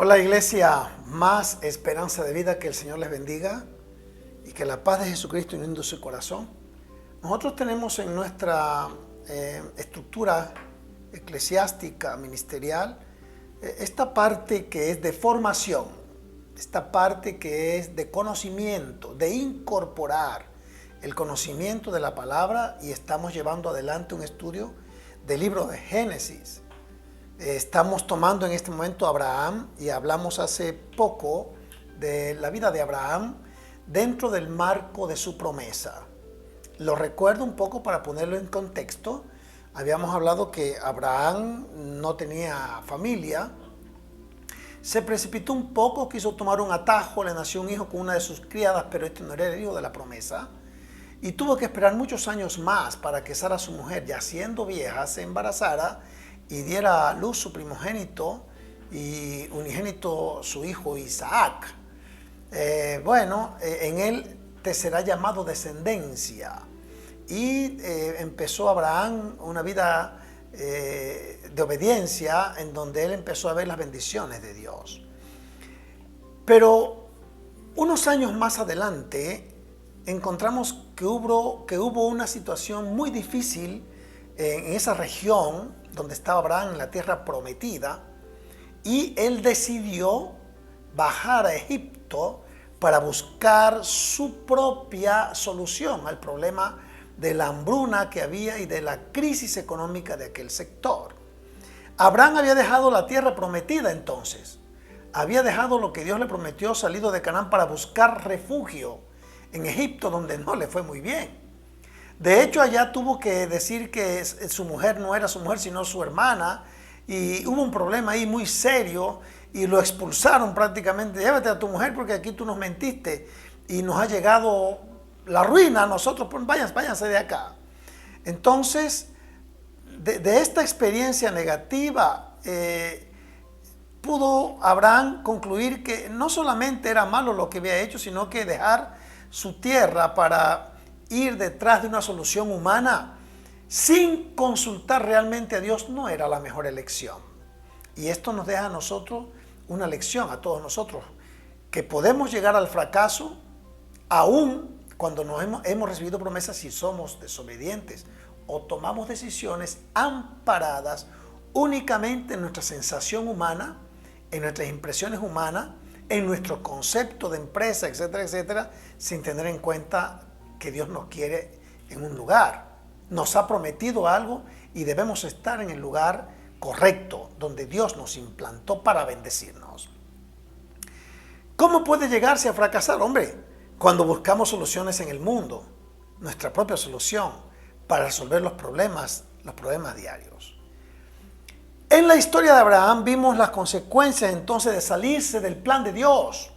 Hola Iglesia, más esperanza de vida, que el Señor les bendiga y que la paz de Jesucristo inunde su corazón. Nosotros tenemos en nuestra estructura eclesiástica, ministerial, esta parte que es de formación, esta parte que es de conocimiento, de incorporar el conocimiento de la palabra, y estamos llevando adelante un estudio del libro de Génesis. Estamos tomando en este momento a Abraham y hablamos hace poco de la vida de Abraham dentro del marco de su promesa. Lo recuerdo un poco para ponerlo en contexto. Habíamos hablado que Abraham no tenía familia, se precipitó un poco, quiso tomar un atajo, le nació un hijo con una de sus criadas, pero este no era el hijo de la promesa, y tuvo que esperar muchos años más para que Sara, su mujer, ya siendo vieja, se embarazara y diera a luz su primogénito y unigénito, su hijo Isaac. En él te será llamado descendencia. Y empezó Abraham una vida de obediencia, en donde él empezó a ver las bendiciones de Dios. Pero unos años más adelante encontramos que hubo una situación muy difícil en esa región donde estaba Abraham, en la tierra prometida, y él decidió bajar a Egipto para buscar su propia solución al problema de la hambruna que había y de la crisis económica de aquel sector. Abraham había dejado la tierra prometida entonces, había dejado lo que Dios le prometió, salido de Canaán para buscar refugio en Egipto, donde no le fue muy bien. De hecho, allá tuvo que decir que su mujer no era su mujer, sino su hermana, y hubo un problema ahí muy serio y lo expulsaron prácticamente. Llévate a tu mujer porque aquí tú nos mentiste y nos ha llegado la ruina a nosotros, pues váyanse de acá. Entonces, de esta experiencia negativa, pudo Abraham concluir que no solamente era malo lo que había hecho, sino que dejar su tierra para ir detrás de una solución humana sin consultar realmente a Dios no era la mejor elección. Y esto nos deja a nosotros una lección, a todos nosotros, que podemos llegar al fracaso aún cuando hemos recibido promesas, si somos desobedientes o tomamos decisiones amparadas únicamente en nuestra sensación humana, en nuestras impresiones humanas, en nuestro concepto de empresa, etcétera, etcétera, sin tener en cuenta que Dios nos quiere en un lugar. Nos ha prometido algo y debemos estar en el lugar correcto, donde Dios nos implantó para bendecirnos. ¿Cómo puede llegarse a fracasar? Hombre, cuando buscamos soluciones en el mundo, nuestra propia solución para resolver los problemas diarios. En la historia de Abraham vimos las consecuencias entonces de salirse del plan de Dios,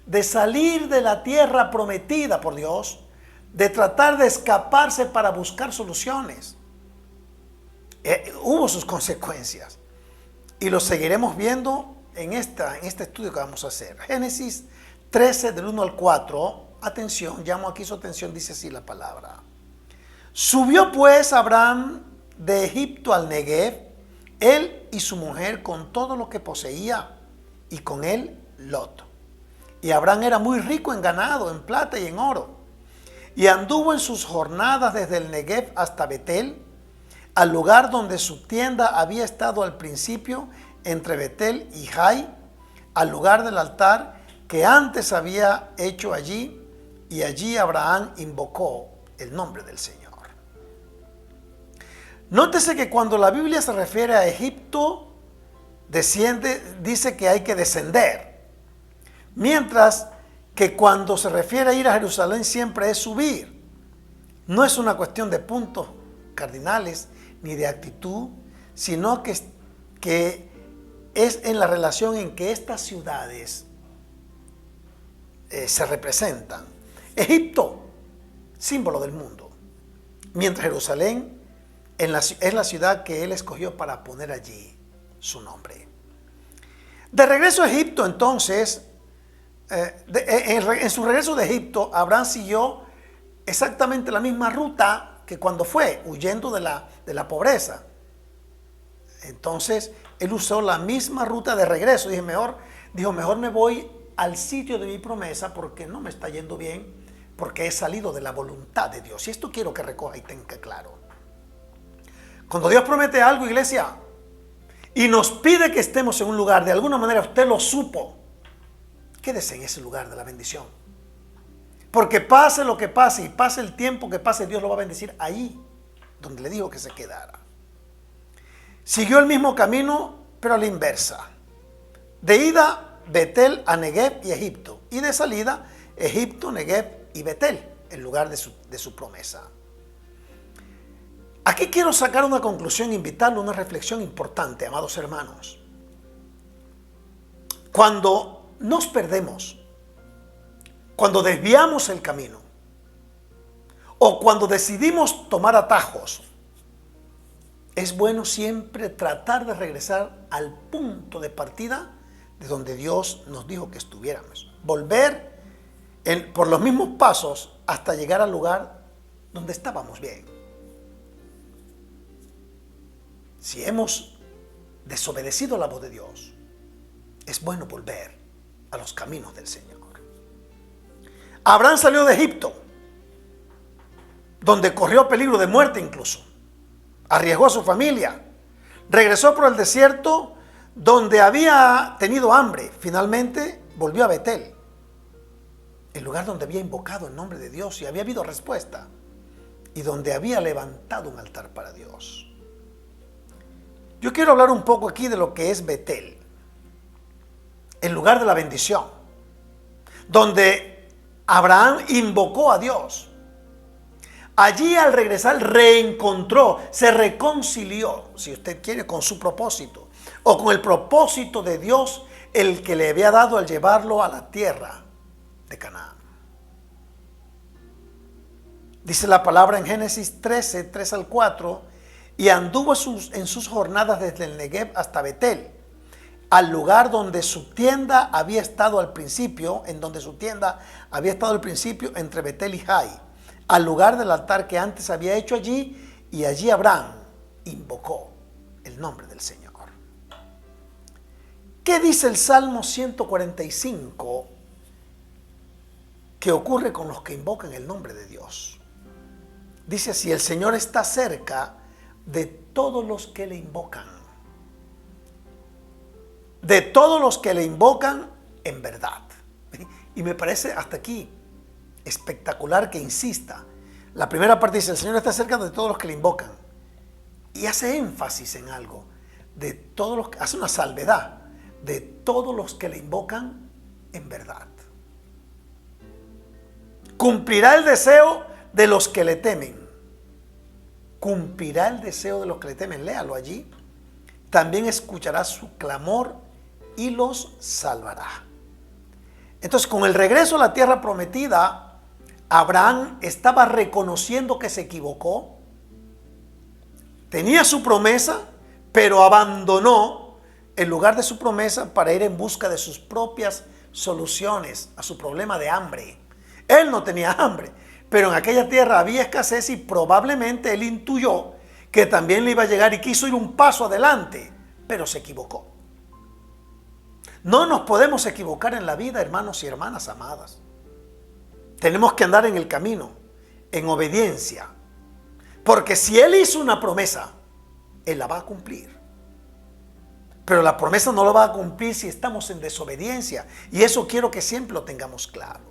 de salir de la tierra prometida por Dios, de tratar de escaparse para buscar soluciones. Hubo sus consecuencias y lo seguiremos viendo en este estudio que vamos a hacer. Génesis 13 del 1 al 4, atención, llamo aquí su atención, dice así la palabra. Subió pues Abraham de Egipto al Negev, él y su mujer con todo lo que poseía, y con él Lot. Y Abraham era muy rico en ganado, en plata y en oro. Y anduvo en sus jornadas desde el Negev hasta Betel, al lugar donde su tienda había estado al principio, entre Betel y Jai, al lugar del altar que antes había hecho allí, y allí Abraham invocó el nombre del Señor. Nótese que cuando la Biblia se refiere a Egipto, dice que hay que descender. Mientras que cuando se refiere a ir a Jerusalén siempre es subir. No es una cuestión de puntos cardinales ni de actitud, sino que es en la relación en que estas ciudades se representan. Egipto, símbolo del mundo, mientras Jerusalén es la ciudad que él escogió para poner allí su nombre. De regreso a Egipto, entonces, en su regreso de Egipto, Abraham siguió exactamente la misma ruta que cuando fue, huyendo de la pobreza. Entonces, él usó la misma ruta de regreso. Dijo, mejor me voy al sitio de mi promesa porque no me está yendo bien, porque he salido de la voluntad de Dios. Y esto quiero que recoja y tenga claro. Cuando Dios promete algo, iglesia, y nos pide que estemos en un lugar, de alguna manera usted lo supo, quédese en ese lugar de la bendición. Porque pase lo que pase y pase el tiempo que pase, Dios lo va a bendecir ahí donde le dijo que se quedara. Siguió el mismo camino, pero a la inversa. De ida, Betel a Negev y Egipto. Y de salida, Egipto, Negev y Betel, el lugar de su promesa. Aquí quiero sacar una conclusión, invitarle a una reflexión importante, amados hermanos. Cuando nos perdemos, cuando desviamos el camino, o cuando decidimos tomar atajos, es bueno siempre tratar de regresar al punto de partida de donde Dios nos dijo que estuviéramos. Volver por los mismos pasos hasta llegar al lugar donde estábamos bien. Si hemos desobedecido la voz de Dios, es bueno volver a los caminos del Señor. Abraham salió de Egipto, donde corrió peligro de muerte incluso. Arriesgó a su familia. Regresó por el desierto donde había tenido hambre. Finalmente volvió a Betel, el lugar donde había invocado el nombre de Dios y había habido respuesta, y donde había levantado un altar para Dios. Yo quiero hablar un poco aquí de lo que es Betel, el lugar de la bendición, donde Abraham invocó a Dios. Allí al regresar reencontró, se reconcilió, si usted quiere, con su propósito o con el propósito de Dios, el que le había dado al llevarlo a la tierra de Canaán. Dice la palabra en Génesis 13, 3 al 4, y anduvo en sus jornadas desde el Negev hasta Betel, al lugar donde su tienda había estado al principio, entre Betel y Jai, al lugar del altar que antes había hecho allí, y allí Abraham invocó el nombre del Señor. ¿Qué dice el Salmo 145 que ocurre con los que invocan el nombre de Dios? Dice así: el Señor está cerca de todos los que le invocan. De todos los que le invocan en verdad. Y me parece hasta aquí espectacular que insista. La primera parte dice: el Señor está cerca de todos los que le invocan. Y hace énfasis en algo. De todos los que, hace una salvedad. De todos los que le invocan en verdad. Cumplirá el deseo de los que le temen. Cumplirá el deseo de los que le temen. Léalo allí. También escuchará su clamor y los salvará. Entonces, con el regreso a la tierra prometida, Abraham estaba reconociendo que se equivocó. Tenía su promesa, pero abandonó el lugar de su promesa para ir en busca de sus propias soluciones a su problema de hambre. Él no tenía hambre, pero en aquella tierra había escasez y probablemente él intuyó que también le iba a llegar y quiso ir un paso adelante, pero se equivocó. No nos podemos equivocar en la vida, hermanos y hermanas amadas. Tenemos que andar en el camino, en obediencia, porque si Él hizo una promesa, Él la va a cumplir. Pero la promesa no la va a cumplir si estamos en desobediencia, y eso quiero que siempre lo tengamos claro.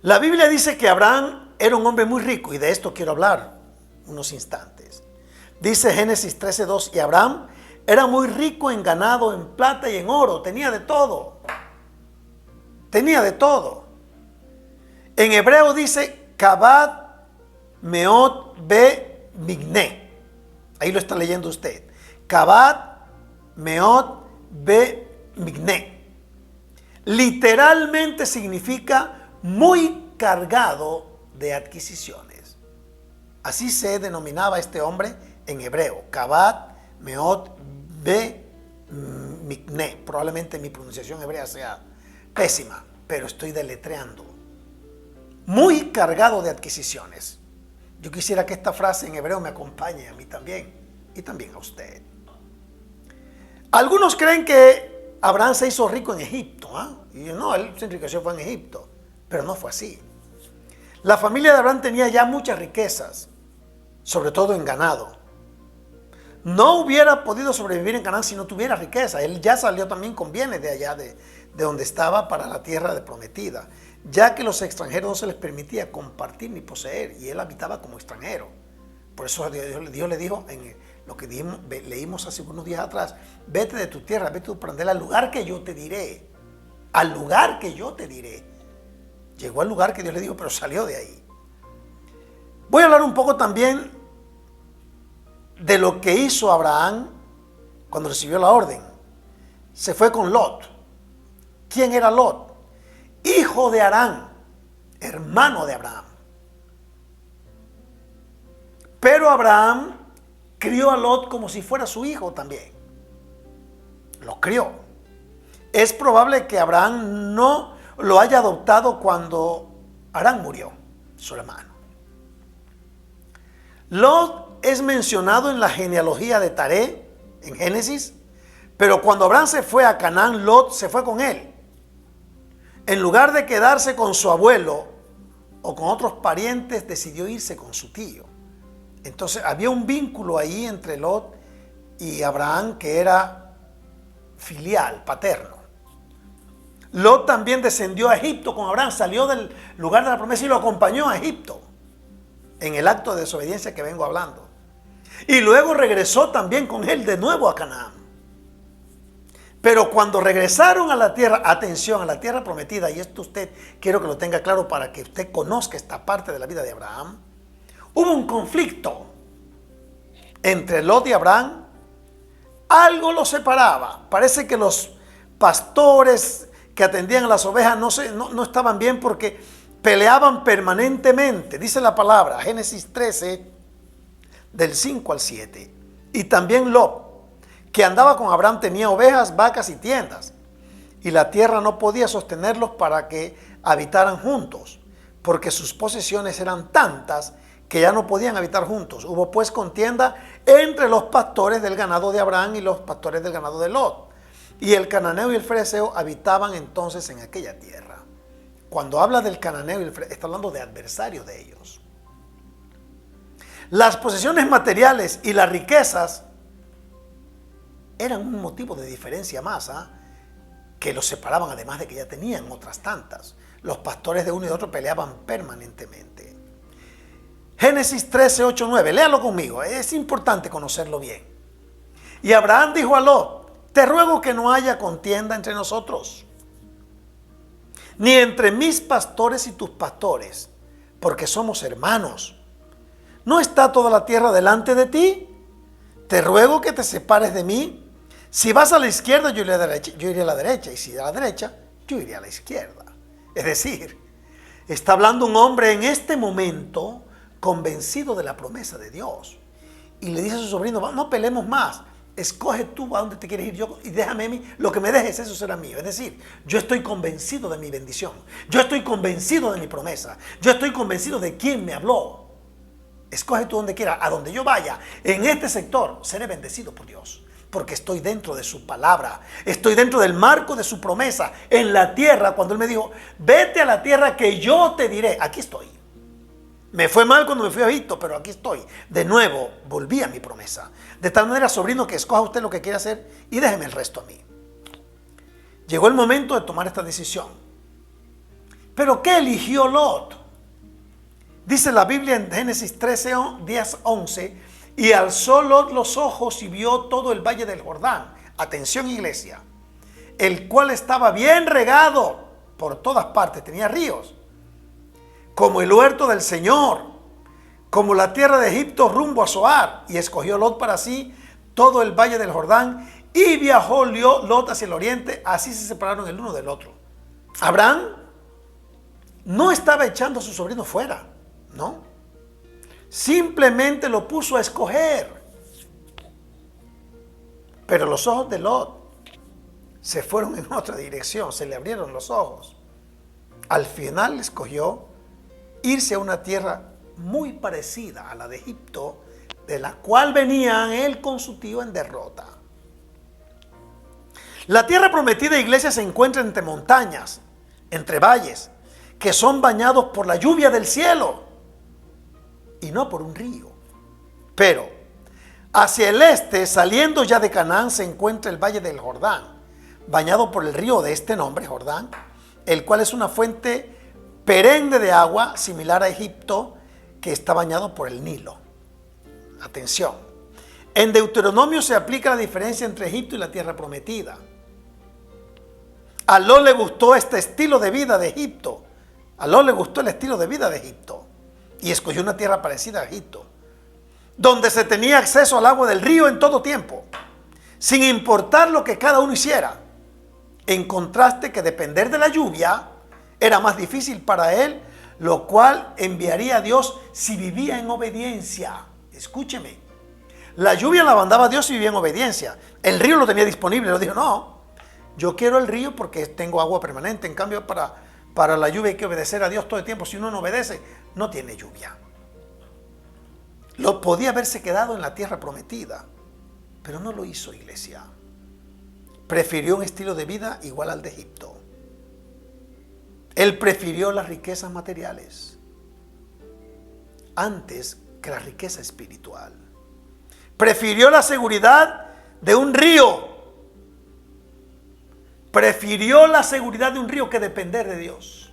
La Biblia dice que Abraham era un hombre muy rico, y de esto quiero hablar unos instantes. Dice Génesis 13:2, y Abraham era muy rico en ganado, en plata y en oro, tenía de todo. Tenía de todo. En hebreo dice Kabad Meot Be Migné. Ahí lo está leyendo usted. Kabad Meot Be Migné. Literalmente significa muy cargado de adquisiciones. Así se denominaba este hombre en hebreo. Kabad Meot Be Migné. Probablemente mi pronunciación hebrea sea pésima, pero estoy deletreando. Muy cargado de adquisiciones. Yo quisiera que esta frase en hebreo me acompañe a mí también. y también a usted. Algunos creen que Abraham se hizo rico en Egipto, y no, él se enriqueció fue en Egipto, pero no fue así. La familia de Abraham tenía ya muchas riquezas, sobre todo en ganado. No hubiera podido sobrevivir en Canaán si no tuviera riqueza. Él ya salió también con bienes de allá, de donde estaba, para la tierra de prometida, ya que los extranjeros no se les permitía compartir ni poseer, y él habitaba como extranjero. Por eso Dios le dijo en lo que leímos hace unos días atrás: vete de tu tierra, vete de tu parentela al lugar que yo te diré. Al lugar que yo te diré. Llegó al lugar que Dios le dijo, pero salió de ahí. Voy a hablar un poco también de lo que hizo Abraham cuando recibió la orden. Se fue con Lot. ¿Quién era Lot? Hijo de Harán, hermano de Abraham. Pero Abraham crió a Lot como si fuera su hijo también. Lo crió. Es probable que Abraham no lo haya adoptado cuando Harán murió, su hermano. Lot es mencionado en la genealogía de Taré, en Génesis, pero cuando Abraham se fue a Canaán, Lot se fue con él. En lugar de quedarse con su abuelo o con otros parientes, decidió irse con su tío. Entonces había un vínculo ahí entre Lot y Abraham que era filial, paterno. Lot también descendió a Egipto con Abraham, salió del lugar de la promesa y lo acompañó a Egipto en el acto de desobediencia que vengo hablando. Y luego regresó también con él de nuevo a Canaán. Pero cuando regresaron a la tierra, atención, a la tierra prometida, y esto usted quiero que lo tenga claro para que usted conozca esta parte de la vida de Abraham, hubo un conflicto entre Lot y Abraham. Algo los separaba. Parece que los pastores que atendían a las ovejas no estaban bien, porque peleaban permanentemente. Dice la palabra, Génesis 13, del 5 al 7. Y también Lot, que andaba con Abraham, tenía ovejas, vacas y tiendas, y la tierra no podía sostenerlos para que habitaran juntos, porque sus posesiones eran tantas que ya no podían habitar juntos. Hubo pues contienda entre los pastores del ganado de Abraham y los pastores del ganado de Lot, y el cananeo y el fereceo habitaban entonces en aquella tierra. Cuando habla del cananeo y el fereceo, está hablando de adversarios de ellos. Las posesiones materiales y las riquezas eran un motivo de diferencia más, que los separaban, además de que ya tenían otras tantas. Los pastores de uno y de otro peleaban permanentemente. Génesis 13, 8, 9, léalo conmigo, es importante conocerlo bien. Y Abraham dijo a Lot: te ruego que no haya contienda entre nosotros, ni entre mis pastores y tus pastores, porque somos hermanos. ¿No está toda la tierra delante de ti? Te ruego que te separes de mí. Si vas a la izquierda, yo iré a la derecha, y si a la derecha, yo iré a la izquierda. Es decir, está hablando un hombre en este momento convencido de la promesa de Dios, y le dice a su sobrino: no peleemos más, escoge tú a dónde te quieres ir, yo, y déjame a mí, lo que me dejes, eso será mío. Es decir, yo estoy convencido de mi bendición, yo estoy convencido de mi promesa, yo estoy convencido de quién me habló. Escoge tú donde quieras, a donde yo vaya, en este sector, seré bendecido por Dios, porque estoy dentro de su palabra, estoy dentro del marco de su promesa, en la tierra. Cuando Él me dijo: vete a la tierra que yo te diré, aquí estoy. Me fue mal cuando me fui a Egipto, pero aquí estoy. De nuevo, volví a mi promesa. De tal manera, sobrino, que escoja usted lo que quiera hacer y déjeme el resto a mí. Llegó el momento de tomar esta decisión. ¿Pero qué eligió Lot? Dice la Biblia en Génesis 13, 10, 11, y alzó Lot los ojos y vio todo el valle del Jordán. Atención, iglesia. El cual estaba bien regado por todas partes, tenía ríos, como el huerto del Señor, como la tierra de Egipto rumbo a Zoar. Y escogió Lot para sí todo el valle del Jordán, y viajó Lot hacia el oriente. Así se separaron el uno del otro. Abraham no estaba echando a su sobrino fuera, no. Simplemente lo puso a escoger. Pero los ojos de Lot se fueron en otra dirección, se le abrieron los ojos. Al final escogió irse a una tierra muy parecida a la de Egipto, de la cual venían él con su tío en derrota. La tierra prometida, iglesia, se encuentra entre montañas, entre valles, que son bañados por la lluvia del cielo y no por un río. Pero hacia el este, saliendo ya de Canaán, se encuentra el valle del Jordán, bañado por el río de este nombre, Jordán, el cual es una fuente perenne de agua, similar a Egipto, que está bañado por el Nilo. Atención, en Deuteronomio se aplica la diferencia entre Egipto y la tierra prometida. A Lot le gustó este estilo de vida de Egipto. A Lot le gustó el estilo de vida de Egipto y escogió una tierra parecida a Egipto, donde se tenía acceso al agua del río en todo tiempo, sin importar lo que cada uno hiciera. En contraste, que depender de la lluvia era más difícil para él, lo cual enviaría a Dios si vivía en obediencia. Escúcheme, la lluvia la mandaba Dios si vivía en obediencia. El río lo tenía disponible, lo dijo, no, yo quiero el río porque tengo agua permanente. En cambio, para la lluvia hay que obedecer a Dios todo el tiempo. Si uno no obedece, no tiene lluvia. Lo podía haberse quedado en la tierra prometida, pero no lo hizo, iglesia. Prefirió un estilo de vida igual al de Egipto. Él prefirió las riquezas materiales antes que la riqueza espiritual. Prefirió la seguridad de un río. Prefirió la seguridad de un río que depender de Dios.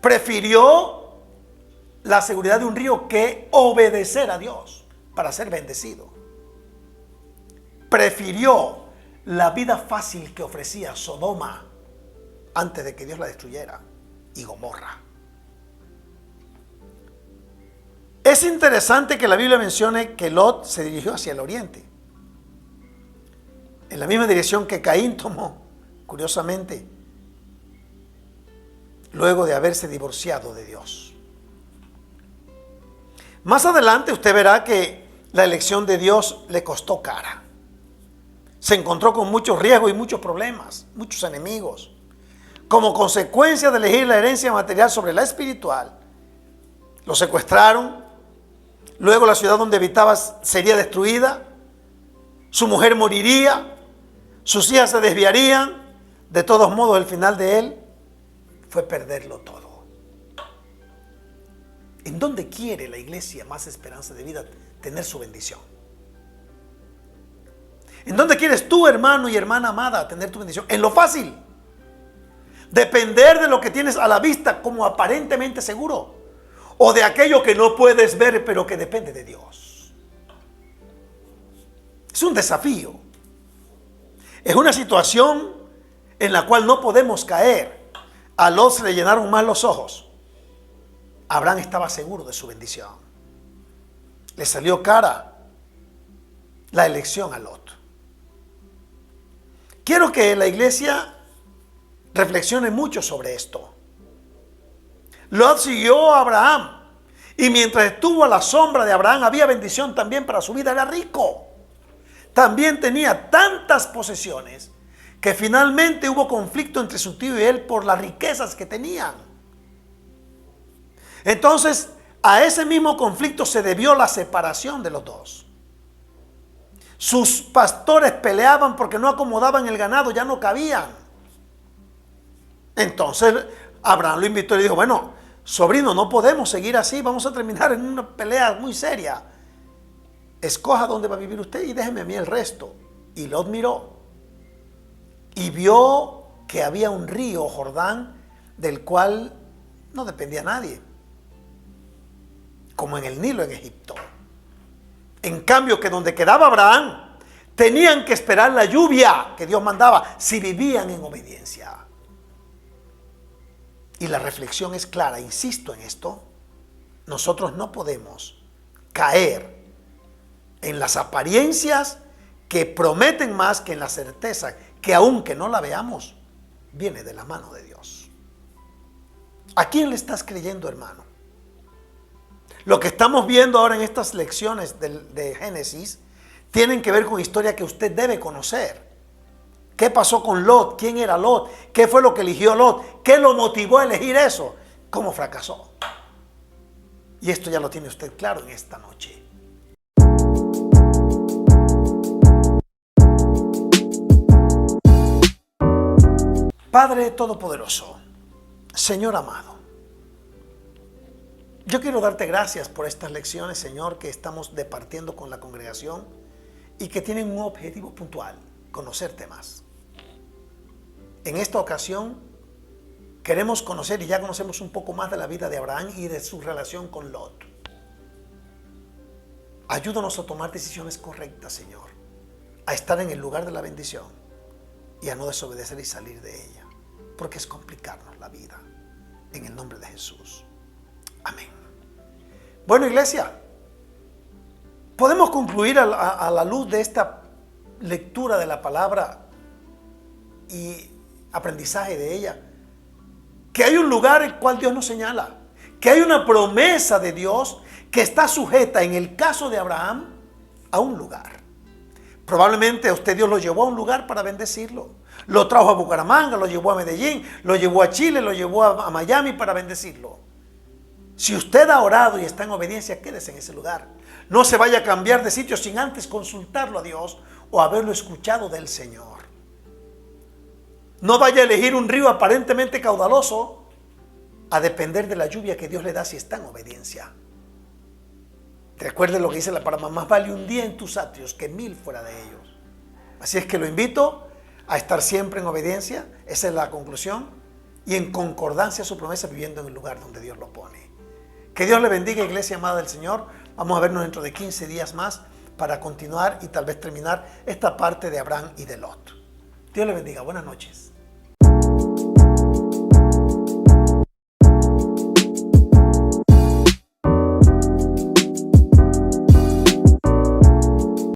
Prefirió la seguridad de un río que obedecer a Dios para ser bendecido. Prefirió la vida fácil que ofrecía Sodoma antes de que Dios la destruyera, y Gomorra. Es interesante que la Biblia mencione que Lot se dirigió hacia el oriente, en la misma dirección que Caín tomó, curiosamente, luego de haberse divorciado de Dios. Más adelante usted verá que la elección de Dios le costó cara. Se encontró con muchos riesgos y muchos problemas, muchos enemigos. Como consecuencia de elegir la herencia material sobre la espiritual, lo secuestraron. Luego la ciudad donde habitaba sería destruida. Su mujer moriría. Sus hijas se desviarían. De todos modos, el final de él fue perderlo todo. ¿En dónde quiere la iglesia Más Esperanza de Vida tener su bendición? ¿En dónde quieres tú, hermano y hermana amada, tener tu bendición? En lo fácil. Depender de lo que tienes a la vista como aparentemente seguro, o de aquello que no puedes ver pero que depende de Dios. Es un desafío. Es una situación en la cual no podemos caer. A Lot se le llenaron más los ojos. Abraham estaba seguro de su bendición. Le salió cara la elección a Lot. Quiero que la iglesia reflexione mucho sobre esto. Lot siguió a Abraham, y mientras estuvo a la sombra de Abraham había bendición también para su vida. Era rico, también tenía tantas posesiones que finalmente hubo conflicto entre su tío y él por las riquezas que tenían. Entonces a ese mismo conflicto se debió la separación de los dos. Sus pastores peleaban porque no acomodaban el ganado, ya no cabían. Entonces Abraham lo invitó y le dijo, bueno, sobrino, no podemos seguir así, vamos a terminar en una pelea muy seria. Escoja dónde va a vivir usted y déjeme a mí el resto. Y Lot miró y vio que había un río, Jordán, del cual no dependía nadie, como en el Nilo en Egipto. En cambio, que donde quedaba Abraham, tenían que esperar la lluvia que Dios mandaba si vivían en obediencia. Y la reflexión es clara, insisto en esto, nosotros no podemos caer en las apariencias que prometen más que en la certeza que aunque no la veamos, viene de la mano de Dios. ¿A quién le estás creyendo, hermano? Lo que estamos viendo ahora en estas lecciones de Génesis tienen que ver con historia que usted debe conocer. ¿Qué pasó con Lot? ¿Quién era Lot? ¿Qué fue lo que eligió Lot? ¿Qué lo motivó a elegir eso? ¿Cómo fracasó? Y esto ya lo tiene usted claro en esta noche. Padre Todopoderoso, Señor amado, yo quiero darte gracias por estas lecciones, Señor, que estamos departiendo con la congregación y que tienen un objetivo puntual: conocerte más. En esta ocasión queremos conocer, y ya conocemos un poco más de la vida de Abraham y de su relación con Lot. Ayúdanos a tomar decisiones correctas, Señor, a estar en el lugar de la bendición y a no desobedecer y salir de ella, porque es complicarnos la vida. En el nombre de Jesús. Amén. Bueno, iglesia, podemos concluir a la luz de esta lectura de la palabra y aprendizaje de ella, que hay un lugar el cual Dios nos señala, que hay una promesa de Dios que está sujeta, en el caso de Abraham, a un lugar. Probablemente a usted Dios lo llevó a un lugar para bendecirlo. Lo trajo a Bucaramanga, lo llevó a Medellín, lo llevó a Chile, lo llevó a Miami para bendecirlo. Si usted ha orado y está en obediencia, quédese en ese lugar. No se vaya a cambiar de sitio sin antes consultarlo a Dios o haberlo escuchado del Señor. No vaya a elegir un río aparentemente caudaloso a depender de la lluvia que Dios le da si está en obediencia. Recuerde lo que dice la palabra: más vale un día en tus atrios que 1000 fuera de ellos. Así es que lo invito a estar siempre en obediencia, esa es la conclusión, y en concordancia a su promesa, viviendo en el lugar donde Dios lo pone. Que Dios le bendiga, iglesia amada del Señor. Vamos a vernos dentro de 15 días más para continuar y tal vez terminar esta parte de Abraham y de Lot. Dios le bendiga. Buenas noches.